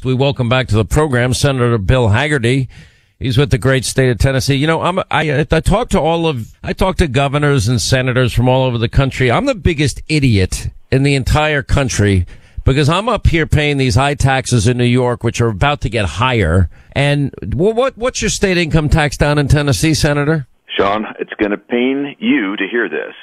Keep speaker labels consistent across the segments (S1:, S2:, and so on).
S1: We welcome back to the program Senator Bill Hagerty. He's with the great state of Tennessee. You know, I talk to governors and senators from all over the country. I'm the biggest idiot in the entire country because I'm up here paying these high taxes in New York, which are about to get higher. And what's your state income tax down in Tennessee, Senator?
S2: Sean, it's going to pain you to hear this.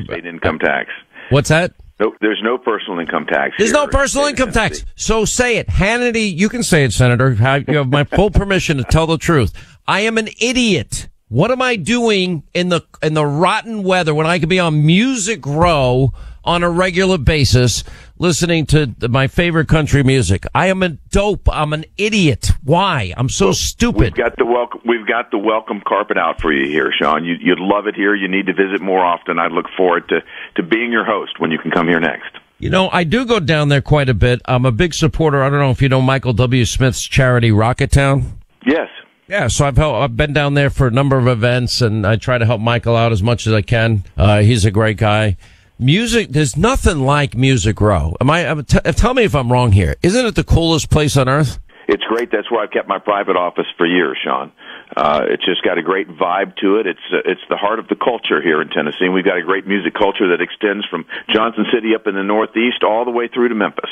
S2: State income tax.
S1: What's that?
S2: Nope, there's no personal income tax.
S1: There's no personal income tax. So say it. Hannity, you can say it, Senator. You have my full permission to tell the truth. I am an idiot. What am I doing in the rotten weather when I could be on Music Row on a regular basis listening to my favorite country music? I am a dope. I'm an idiot. Why? I'm so stupid.
S2: We've got the welcome carpet out for you here, Sean. You'd love it here. You need to visit more often. I look forward to being your host when you can come here next.
S1: You know, I do go down there quite a bit. I'm a big supporter. I don't know if you know Michael W. Smith's charity Rocketown.
S2: Yes.
S1: Yeah, so I've been down there for a number of events, and I try to help Michael out as much as I can. He's a great guy. Music, there's nothing like Music Row. Tell me if I'm wrong here. Isn't it the coolest place on earth?
S2: It's great. That's where I've kept my private office for years, Sean. It's just got a great vibe to it. It's the heart of the culture here in Tennessee. And we've got a great music culture that extends from Johnson City up in the Northeast all the way through to Memphis.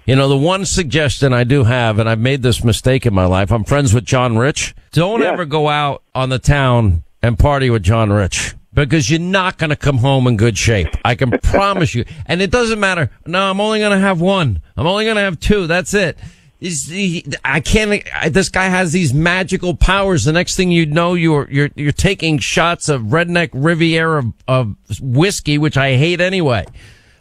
S1: You know, the one suggestion I do have, and I've made this mistake in my life, I'm friends with John Rich. Don't ever go out on the town and party with John Rich, because you're not going to come home in good shape. I can promise you. And it doesn't matter. No, I'm only going to have one. I'm only going to have two. That's it. This guy has these magical powers. The next thing you know, you're taking shots of Redneck Riviera of whiskey, which I hate anyway.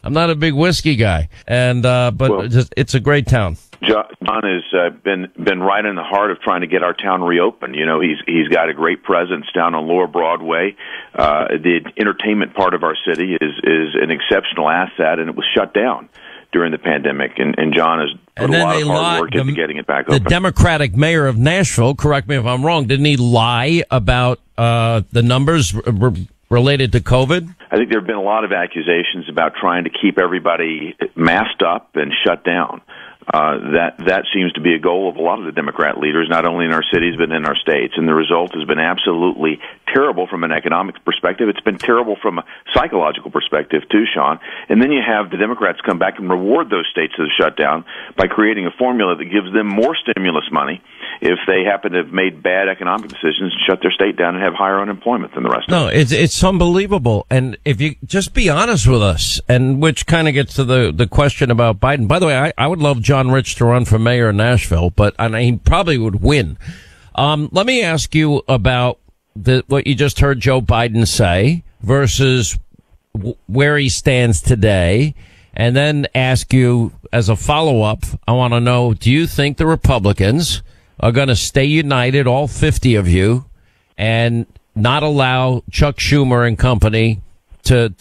S1: I'm not a big whiskey guy, it's a great town.
S2: John has been right in the heart of trying to get our town reopened. You know, he's got a great presence down on Lower Broadway. The entertainment part of our city is an exceptional asset, and it was shut down during the pandemic. And John has put a lot of hard work into getting it back open.
S1: The Democratic mayor of Nashville, correct me if I'm wrong, didn't he lie about the numbers related to COVID?
S2: I think there have been a lot of accusations about trying to keep everybody masked up and shut down. That seems to be a goal of a lot of the Democrat leaders, not only in our cities but in our states. And the result has been absolutely terrible from an economic perspective. It's been terrible from a psychological perspective too, Sean. And then you have the Democrats come back and reward those states that have shut down by creating a formula that gives them more stimulus money if they happen to have made bad economic decisions and shut their state down and have higher unemployment than the rest of them.
S1: No, it's unbelievable. And if you just be honest with us, and which kind of gets to the question about Biden. By the way, I would love John Rich to run for mayor in Nashville, and he probably would win. Let me ask you about what you just heard Joe Biden say versus where he stands today, and then ask you as a follow-up, I want to know, do you think the Republicans are going to stay united, all 50 of you, and not allow Chuck Schumer and company to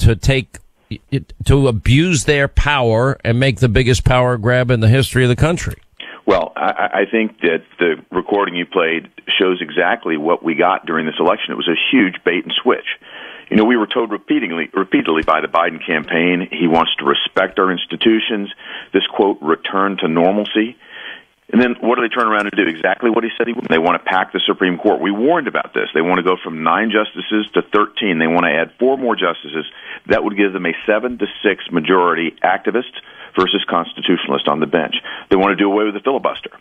S1: abuse their power and make the biggest power grab in the history of the country?
S2: Well, I think that the recording you played shows exactly what we got during this election. It was a huge bait and switch. You know, we were told repeatedly by the Biden campaign he wants to respect our institutions, this, quote, return to normalcy. And then what do they turn around and do? Exactly what he said he would. They want to pack the Supreme Court. We warned about this. They want to go from 9 justices to 13. They want to add 4 more justices. That would give them a 7-6 majority activist versus constitutionalist on the bench. They want to do away with the filibuster.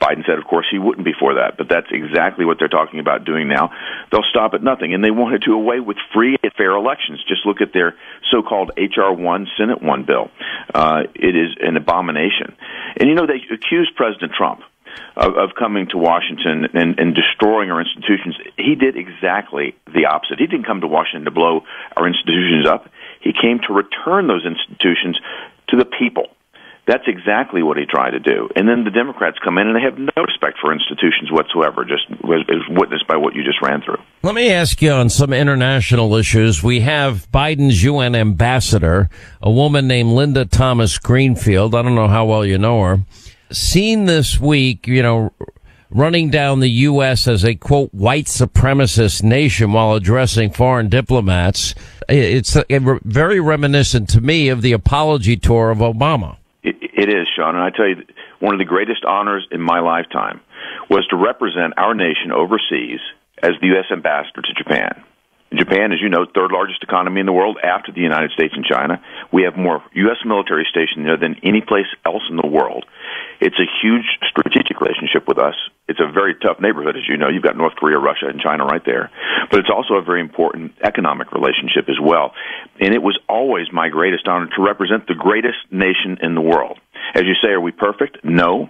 S2: Biden said, of course, he wouldn't be for that, but that's exactly what they're talking about doing now. They'll stop at nothing, and they want to do away with free and fair elections. Just look at their so-called H.R. 1, Senate 1 bill. It is an abomination. And, you know, they accused President Trump of coming to Washington and destroying our institutions. He did exactly the opposite. He didn't come to Washington to blow our institutions up. He came to return those institutions to the people. That's exactly what he tried to do. And then the Democrats come in and they have no respect for institutions whatsoever, just as witnessed by what you just ran through.
S1: Let me ask you on some international issues. We have Biden's UN ambassador, a woman named Linda Thomas Greenfield. I don't know how well you know her. Seen this week, you know, running down the U.S. as a, quote, white supremacist nation while addressing foreign diplomats. It's very reminiscent to me of the apology tour of Obama.
S2: It is, Sean, and I tell you, one of the greatest honors in my lifetime was to represent our nation overseas as the U.S. ambassador to Japan. Japan, as you know, third largest economy in the world after the United States and China. We have more U.S. military stationed there than any place else in the world. It's a huge strategic relationship with us. It's a very tough neighborhood, as you know. You've got North Korea, Russia, and China right there. But it's also a very important economic relationship as well. And it was always my greatest honor to represent the greatest nation in the world. As you say, are we perfect? No.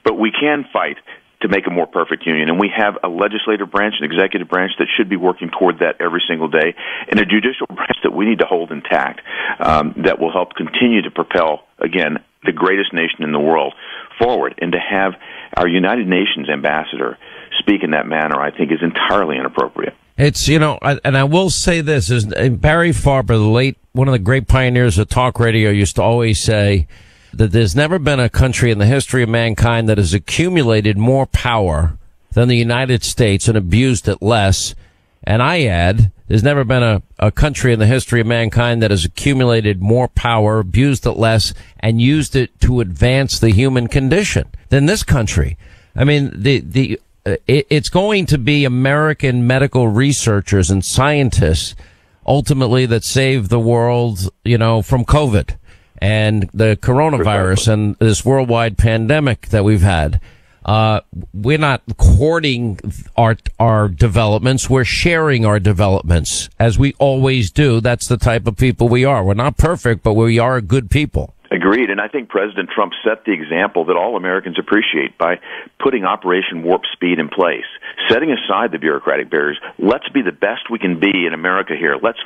S2: But we can fight to make a more perfect union. And we have a legislative branch, an executive branch that should be working toward that every single day, and a judicial branch that we need to hold intact, that will help continue to propel, again, the greatest nation in the world forward. And to have our United Nations ambassador speak in that manner, I think, is entirely inappropriate.
S1: It's, and I will say this, is Barry Farber, one of the great pioneers of talk radio, used to always say that there's never been a country in the history of mankind that has accumulated more power than the United States and abused it less. And I add, there's never been a country in the history of mankind that has accumulated more power, abused it less, and used it to advance the human condition than this country. I mean, it's going to be American medical researchers and scientists ultimately that save the world, from COVID and the coronavirus and this worldwide pandemic that we've had. We're not hoarding our developments. We're sharing our developments, as we always do. That's the type of people we are. We're not perfect, but we are good people.
S2: Agreed, and I think President Trump set the example that all Americans appreciate by putting Operation Warp Speed in place, setting aside the bureaucratic barriers. Let's be the best we can be in America here. Let's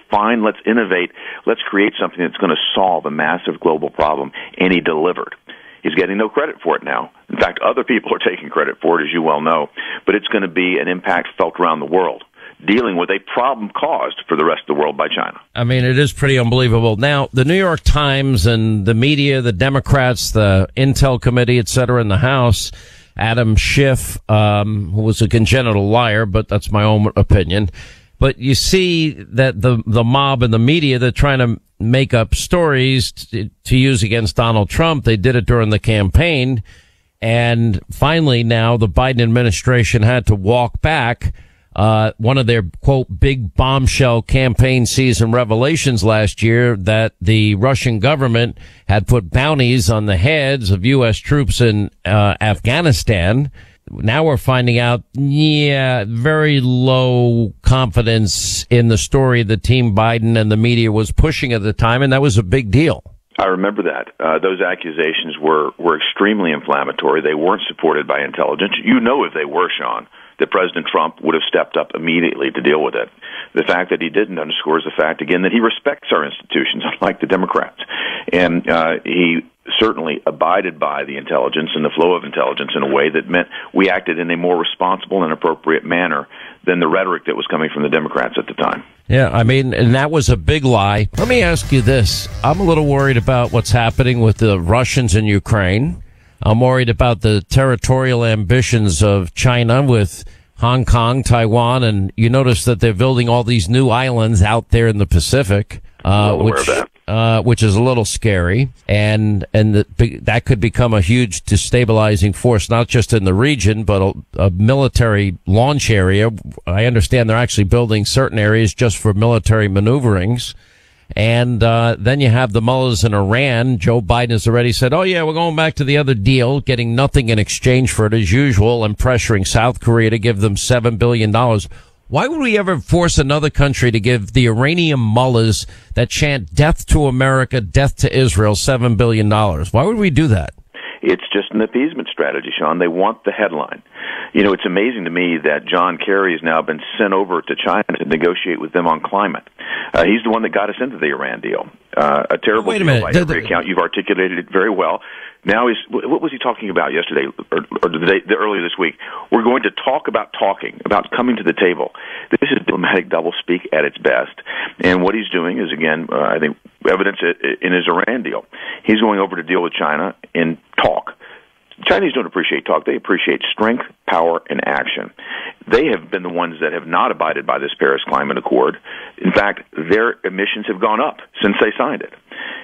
S2: innovate, let's create something that's going to solve a massive global problem, and he delivered. He's getting no credit for it now. In fact, other people are taking credit for it, as you well know, but it's going to be an impact felt around the world, dealing with a problem caused for the rest of the world by China.
S1: I mean, it is pretty unbelievable. Now, the New York Times and the media, the Democrats, the Intel Committee, et cetera, in the House, Adam Schiff, who was a congenital liar, but that's my own opinion. But you see that the mob and the media, they're trying to make up stories to use against Donald Trump. They did it during the campaign. And finally now the Biden administration had to walk back one of their, quote, big bombshell campaign season revelations last year, that the Russian government had put bounties on the heads of U.S. troops in Afghanistan. Now we're finding out, very low confidence in the story that Team Biden and the media was pushing at the time, and that was a big deal.
S2: I remember that. Those accusations were extremely inflammatory. They weren't supported by intelligence. You know, if they were, Sean, that President Trump would have stepped up immediately to deal with it. The fact that he didn't underscores the fact, again, that he respects our institutions, unlike the Democrats. And he certainly abided by the intelligence and the flow of intelligence in a way that meant we acted in a more responsible and appropriate manner than the rhetoric that was coming from the Democrats at the time.
S1: Yeah, I mean, and that was a big lie. Let me ask you this. I'm a little worried about what's happening with the Russians in Ukraine. I'm worried about the territorial ambitions of China with Hong Kong, Taiwan, and you notice that they're building all these new islands out there in the Pacific, which is a little scary, and that could become a huge destabilizing force, not just in the region, but a military launch area. I understand they're actually building certain areas just for military maneuverings. And then you have the mullahs in Iran. Joe Biden has already said, oh, yeah, we're going back to the other deal, getting nothing in exchange for it as usual, and pressuring South Korea to give them $7 billion. Why would we ever force another country to give the Iranian mullahs that chant death to America, death to Israel, $7 billion? Why would we do that?
S2: It's just an appeasement strategy, Sean. They want the headline. You know, it's amazing to me that John Kerry has now been sent over to China to negotiate with them on climate. He's the one that got us into the Iran deal. A terrible
S1: Wait a
S2: deal
S1: minute.
S2: by every account. You've articulated it very well. Now, what was he talking about yesterday or earlier this week? We're going to talk about talking, about coming to the table. This is diplomatic doublespeak at its best. And what he's doing is, again, I think, evidence in his Iran deal. He's going over to deal with China and talk. Chinese don't appreciate talk. They appreciate strength, power, and action. They have been the ones that have not abided by this Paris Climate Accord. In fact, their emissions have gone up since they signed it.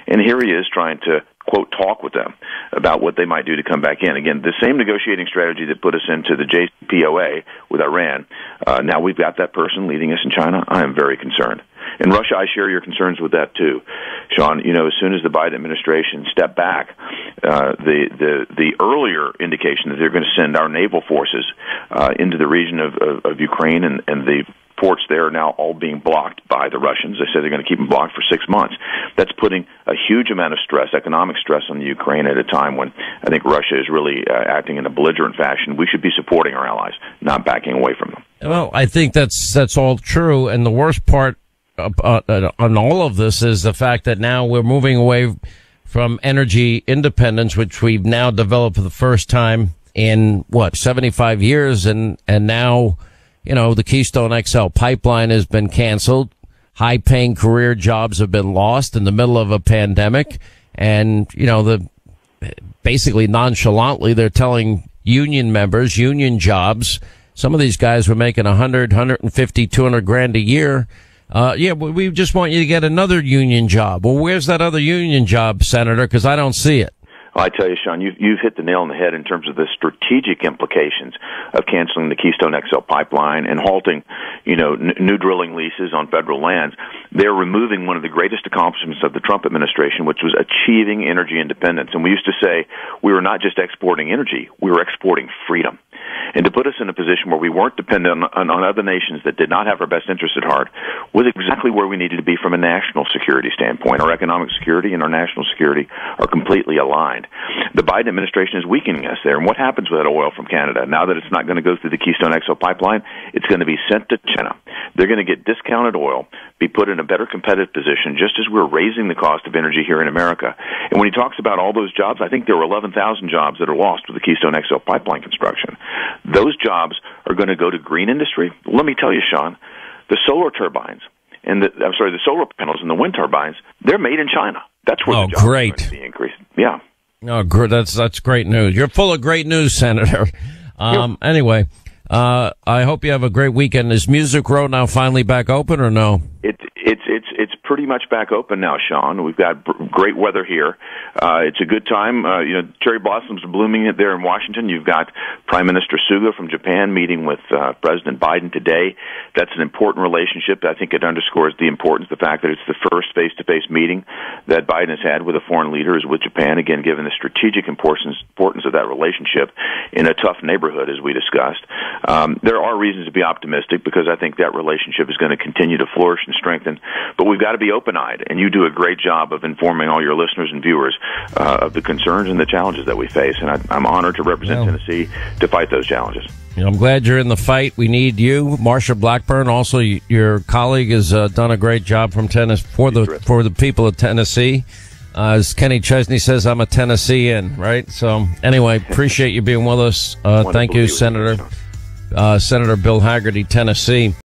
S2: And here he is trying to quote, talk with them about what they might do to come back in. Again, the same negotiating strategy that put us into the JCPOA with Iran, now we've got that person leading us in China. I am very concerned. In Russia, I share your concerns with that too, Sean. As soon as the Biden administration stepped back, the earlier indication that they're going to send our naval forces into the region of Ukraine and the ports there are now all being blocked by the Russians. They said they're going to keep them blocked for 6 months. That's putting a huge amount of stress, economic stress, on the Ukraine at a time when I think Russia is really acting in a belligerent fashion. We should be supporting our allies, not backing away from them.
S1: Well, I think that's all true, and the worst part on all of this is the fact that now we're moving away from energy independence, which we've now developed for the first time in 75 years, and now the Keystone XL pipeline has been canceled. High-paying career jobs have been lost in the middle of a pandemic, and basically nonchalantly they're telling union members, union jobs. Some of these guys were making 100, 150, 200 grand a year. We just want you to get another union job. Well, where's that other union job, Senator? Because I don't see it.
S2: Well, I tell you, Sean, you've hit the nail on the head in terms of the strategic implications of canceling the Keystone XL pipeline and halting, new drilling leases on federal lands. They're removing one of the greatest accomplishments of the Trump administration, which was achieving energy independence. And we used to say we were not just exporting energy, we were exporting freedom. And to put us in a position where we weren't dependent on other nations that did not have our best interests at heart was exactly where we needed to be from a national security standpoint. Our economic security and our national security are completely aligned. The Biden administration is weakening us there. And what happens with that oil from Canada? Now that it's not going to go through the Keystone XL pipeline, it's going to be sent to China. They're going to get discounted oil, be put in a better competitive position, just as we're raising the cost of energy here in America. And when he talks about all those jobs, I think there were 11,000 jobs that are lost with the Keystone XL pipeline construction. Those jobs are going to go to green industry. Let me tell you, Sean, the solar turbines the solar panels and the wind turbines, they're made in China. That's where the jobs are going to be increased. Yeah.
S1: Oh, that's great news. You're full of great news, Senator. Anyway, I hope you have a great weekend. Is Music Row now finally back open or no?
S2: It's pretty much back open now, Sean. We've got great weather here. It's a good time. Cherry blossoms are blooming there in Washington. You've got Prime Minister Suga from Japan meeting with President Biden today. That's an important relationship. I think it underscores the importance, the fact that it's the first face-to-face meeting that Biden has had with a foreign leader is with Japan, again, given the strategic importance of that relationship in a tough neighborhood, as we discussed. There are reasons to be optimistic because I think that relationship is going to continue to flourish and strengthen. But we've got to be open-eyed, and you do a great job of informing all your listeners and viewers of the concerns and the challenges that we face. And I'm honored to represent Tennessee to fight those challenges.
S1: I'm glad you're in the fight. We need you, Marsha Blackburn. Also, your colleague has done a great job from Tennessee for the people of Tennessee. As Kenny Chesney says, I'm a Tennessean, right? So anyway, appreciate you being with us. Thank you, Senator. Senator Bill Hagerty, Tennessee.